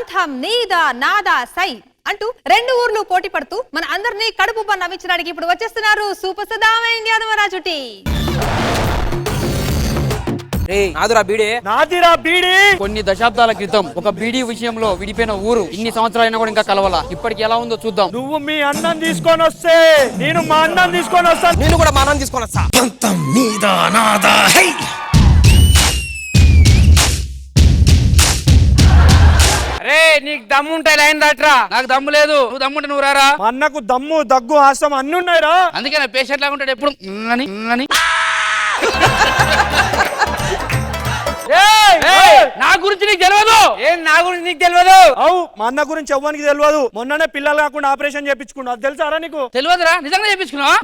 పంథం నీదా నాదా సై అంటూ రెండు ఊర్లు పోటీ పడుతూ మన అందరినీ కడుపు నవ్వించడానికి ఇప్పుడు వచ్చేస్తున్నారు సూపర్ సదామైన యాదవరాజు టీ. కొన్ని దశాబ్దాల క్రితం ఒక బీడీ విషయంలో విడిపోయిన ఊరు ఇన్ని సంవత్సరాలైనా కూడా ఇంకా కలవాల. ఇప్పటికి ఎలా ఉందో చూద్దాం. నువ్వు మీ అన్నం తీసుకొని వస్తే నేను మా అన్నం తీసుకొని వస్తాను. నేను కూడా మా అన్నం తీసుకొని వస్తా. పంతం నీదా నాదా హై. అరే నీకు దమ్ము ఉంటాయి లైన్ దాట్రా. నాకు దమ్ము లేదు. నువ్వు దమ్ముంటే నువ్వు రారా. మా అన్నకు దమ్ము దగ్గు ఆసం అన్ని ఉన్నాయిరా. అందుకే నా పేషెంట్ లాగా ఉంటాడు ఎప్పుడు. నా గురించి నీకు తెలియదు. ఏం నా గురించి నీకు తెలియదు? అవు మా అన్న గురించి ఎవ్వనికి తెలియదు. మొన్ననే పిల్లలు కాకుండా ఆపరేషన్ చేయించుకున్నా. అది తెలుసారా నీకు? తెలియదురా. నిజంగా చేయించుకున్నావా?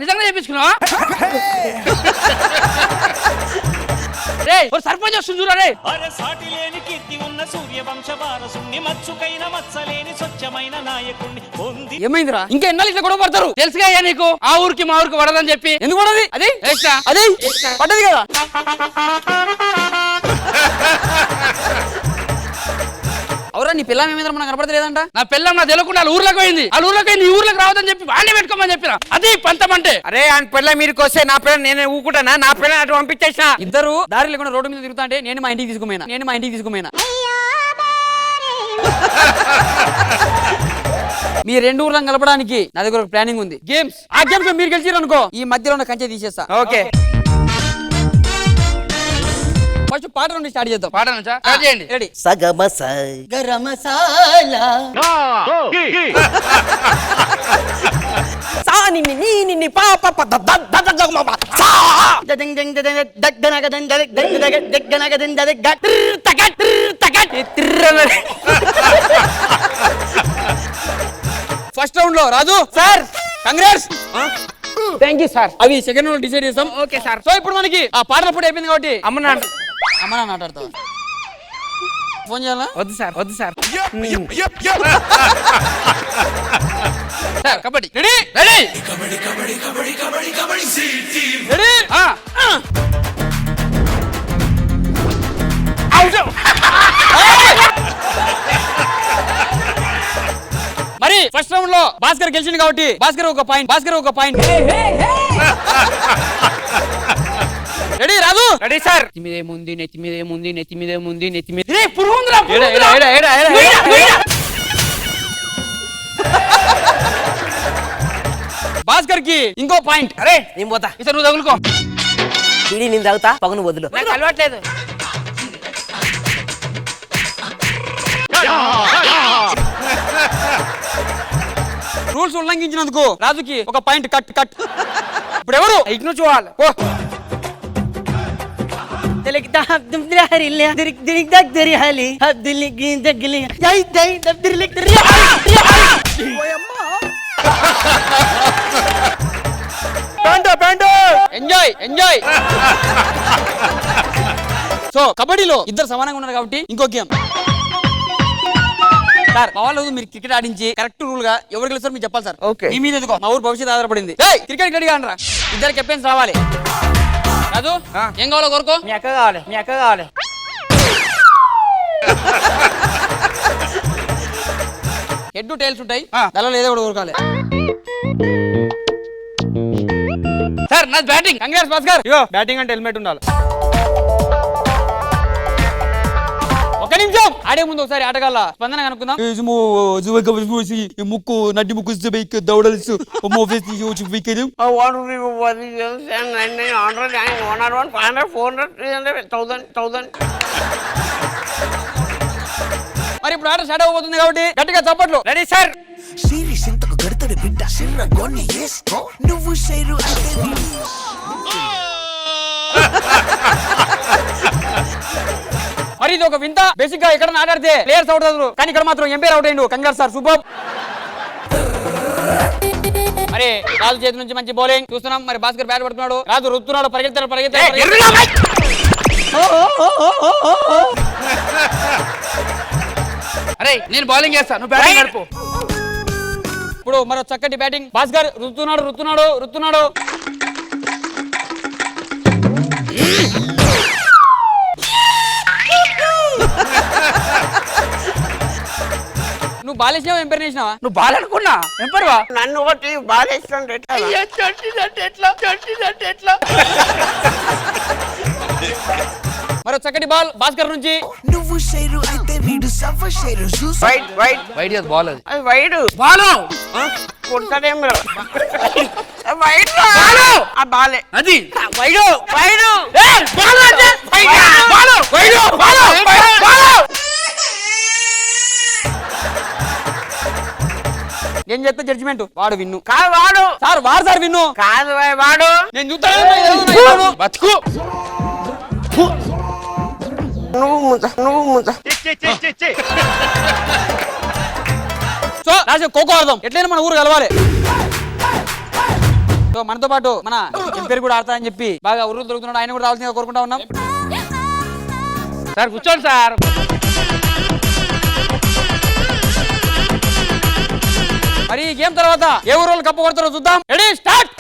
సర్పంచ్ వస్తుంది చూడరే. సాటి లేని కీర్తి ఉన్న సూర్యవంశ వారసుని మచ్చుకైన మచ్చలేని స్వచ్ఛమైన నాయకుడిని పొంది. ఏమైందిరా? ఇంకా ఎన్నాళ్ళు ఇట్లా గొడవ పడతారు? తెలుసుగా నీకు ఆ ఊరికి మా ఊరికి పడదని చెప్పి. ఎందుకు పడది? అది పడ్డది కదా. అవురా నీ పిల్లం ఏమైందా మనకు కనపడలేదంట. నా పిల్లం నా తెలియకుండా ఊర్లోకి పోయింది. ఈ ఊర్లోకి రావద్దని చెప్పి వాళ్ళే పెట్టుకోమని చెప్పిన. అది పంతం అంటే. అరే ఆయన పిల్ల మీరుకి వస్తే నా పిల్ల నేనే ఊకుంటానా? నా పిల్ల అటు పంపించేసిన. ఇద్దరు దారి లేకుండా రోడ్డు మీద తిరుగుతా అంటే నేను మా ఇంటికి తీసుకుపోయినా. మీ రెండు ఊర్లను కలపడానికి నా దగ్గర ఒక ప్లానింగ్ ఉంది. గేమ్స్. ఆ గేమ్స్ మీరు గెలిచారు అనుకో ఈ మధ్యలో ఉన్న కంచె తీసేస్తా. ఓకే ఫస్ట్ పాట నుండి స్టార్ట్ చేద్దాం. పాట నుంచా స్టార్ట్ చేయండి. రెడీ. సగమస గరం మసాలా సాని ని ని పాప పద దద జగమ సా దదం దం దద దగ్గన గదం దద దగ్గన గదం దద గట్ తగట్ ఫస్ట్ రౌండ్ లో Raju sir congrats. Thank you sir. అవి సెకండ్ రౌండ్ డిసైడ్ చేస్తాం. Okay sir. సో ఇప్పుడు మనకి ఆ పాటల పోటీ అయిపోయింది కాబట్టి అమ్మ నాన్న ఆటాడతావా? ఫోన్ చేయాలా? వద్దు సార్. కబడ్డీ రెడీ. మరి ఫస్ట్ రౌండ్ లో భాస్కర్ గెలిచింది కాబట్టి భాస్కర్ ఒక point. Ready Raju? Ready sir. నెత్తి మీదే భాస్కర్ కి ఇంకో పాయింట్. అరే నేను పోతా. ఇతను నువ్వు తగులుకో. ఇది నేను తాగుతా. పగను వదులు. నాకు అలవాట్లేదు. రూల్స్ ఉల్లంఘించినందుకు రాజుకి ఒక పాయింట్ కట్. ఇప్పుడు ఎవరు ఇగ్నో చూడాలి. ఎంజాయ్. సో కబడ్డీలో ఇద్దరు సమానంగా ఉన్నారు కాబట్టి ఇంకో గేమ్. సార్ మా వాళ్ళు మీరు క్రికెట్ ఆడించి కరెక్ట్ రూల్ గా ఎవరు గెలుస్తారు మీరు చెప్పాలి సార్. ఓకే. మీ మీద ఎందుకో మా ఊరు భవిష్యత్తు ఆధారపడింది. క్రికెట్ గడిగా అనరా. ఇద్దరు కెప్టెన్స్ రావాలి. రాజు ఏం కావాలో కోరుకో. మీ అక్క కావాలి. హెడ్ టైల్స్ ఉంటాయి. దానిలో ఏదో కూడా కోరుకోవాలి. సార్ నాది బ్యాటింగ్. కంగ్రాట్స్ భాస్కర్. బ్యాటింగ్ అంటే హెల్మెట్ ఉండాలి. ఒక నిమిషం ఆడే ముందు ఒకసారి ఆటగాళ్ళ స్పందన కనుక్కుందాం. ముక్కు నడ్డి ముక్కు దౌడల్స్ మరి ఇప్పుడు ఆట స్టార్ట్ అవబోతుంది కాబట్టి గట్టిగా చప్పట్లు. Ready sir. మరి ఇది ఒక వింత. బేసిక్ గా ఎక్కడ ఆడాడితే ప్లేయర్స్ అవుట్ అవుతారు కానీ ఇక్కడ మాత్రం ఎంపైర్ అవుట్ అయ్యిండు. Congrats sir. సూపర్. మరి రాజు చేతి నుంచి మంచి బౌలింగ్ చూస్తున్నాం. మరి భాస్కర్ బ్యాట్ పడుతున్నాడు. రాజు రుతున్నాడు. పరిగెత్తాడు. అరే నేను బౌలింగ్ చేస్తాను, నువ్వు బ్యాటింగ్ నడుపు. ఇప్పుడు మరో చక్కటి బ్యాటింగ్. భాస్కర్ రుతున్నాడు. నువ్వు బాలేసినావా ఎంపైర్ వేసినావా? నువ్వు బాలనుకున్నా ఎంపైర్వా? నన్ను ఒకటి బాగా ఇష్టం ఎట్లా మరో చక్కటి బాల్ భాస్కర్ నుంచి. నువ్వు షేరు అయితే వీడు సవ్వ షేరు చూసు వైట్ వైట్ బయట బాల్ అది అది వైట్ బాలు కొడతాడేం వైట్ ఆ బాలే అది వైడు వైడు బాలు అంటే బాలు వైడు బాలు బాలు. ఏం చెప్తే జడ్జిమెంట్ వాడు విన్ను కాదు వాడు సార్ వాడు సార్ విన్ను కాదు వాడు నేను చూస్తాను బతుకు. నువ్వు ముందు సో రాజు ఖోఖో ఆడదాం. ఎట్లయినా మన ఊరు కలవాలి. సో మనతో పాటు మన ఎంపైర్ కూడా ఆడతారని చెప్పి బాగా ఊరు దొరుకుతున్నాడు. ఆయన కూడా రావాల్సిందిగా కోరుకుంటా ఉన్నాం. సార్ కూర్చోండి సార్. మరి ఈ గేమ్ తర్వాత ఏ ఊరు వాళ్ళు కప్పు కొడతారో చూద్దాం. Ready start.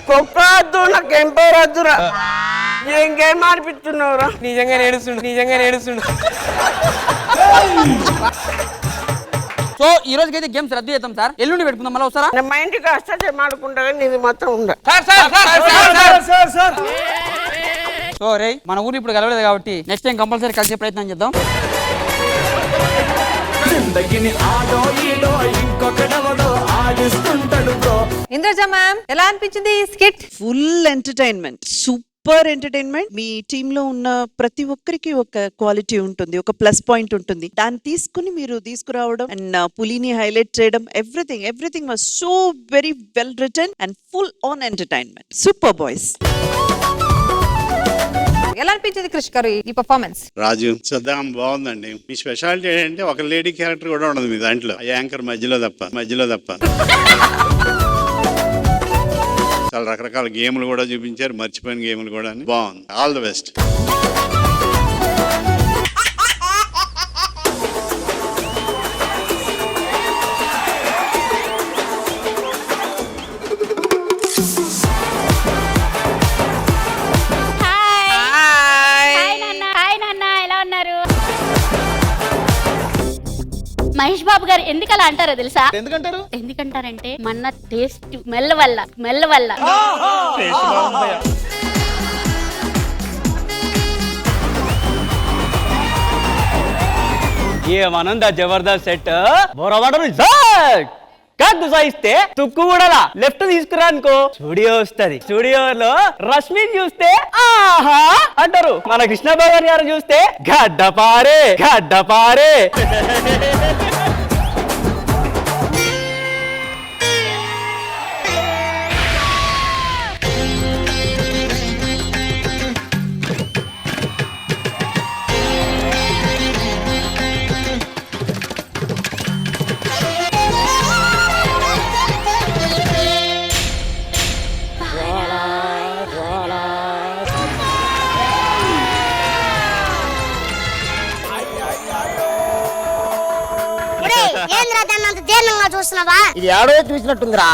కొక్కద్దు నాకు ఎంపైర్ వద్దురా. ఏం గేమ్ ఆడిపిస్తున్నావురా? నిజంగా ఏడుస్తుండు. సో ఈ రోజుకైతే గేమ్స్ రద్దు చేద్దాం సార్. ఎల్లుండి పెట్టుకుందాం. మళ్ళీ వస్తారా? నేను మా ఇంటికి అష్టం ఆడుకుంటా కానీ ఇది మాత్రం ఉండ. సో రే మన ఊరు ఇప్పుడు కలవలేదు కాబట్టి నెక్స్ట్ టైం కంపల్సరీ కలిసే ప్రయత్నం చేద్దాం. ఇంద్రజ మ్యామ్ ఎలా అనిపించింది ఈ skit? Full entertainment, super entertainment. మీ టీమ్ లో ఉన్న ప్రతి ఒక్కరికి ఒక క్వాలిటీ ఉంటుంది, ఒక ప్లస్ పాయింట్ ఉంటుంది. దాన్ని తీసుకుని మీరు తీసుకురావడం అండ్ పులిని హైలైట్ చేయడం, everything was so very well written and full on entertainment. Super boys. ఎలా అనిపించింది క్రిష్ గారు ఈ పర్ఫార్మెన్స్? రాజు సద్దాం బాగుందండి. మీ స్పెషాలిటీ ఏంటంటే ఒక లేడీ క్యారెక్టర్ కూడా ఉండదు మీ దాంట్లో. యాంకర్ మధ్యలో తప్ప చాలా రకరకాల గేమ్లు కూడా చూపించారు, మర్చిపోయిన గేమ్లు కూడా. బాగుంది. All the best. Mahesh Babu గారు ఎందుకు అలా అంటారో తెలుసా? ఎందుకంటారంటే మన టేస్ట్ మెల్ల వల్ల ఏమనందా జబర్దస్త్ సెట్ బొరబడరు కాదు సాయిస్తే తుక్కు కూడా లెఫ్ట్ తీసుకురా అనుకో స్టూడియో వస్తుంది. స్టూడియోలో రష్మి చూస్తే ఆహా అంటారు. మన కృష్ణబాబు గారు చూస్తే గడ్డపారే. చూస్తున్నావా? ఇది ఏడో చూసినట్టుందిరా.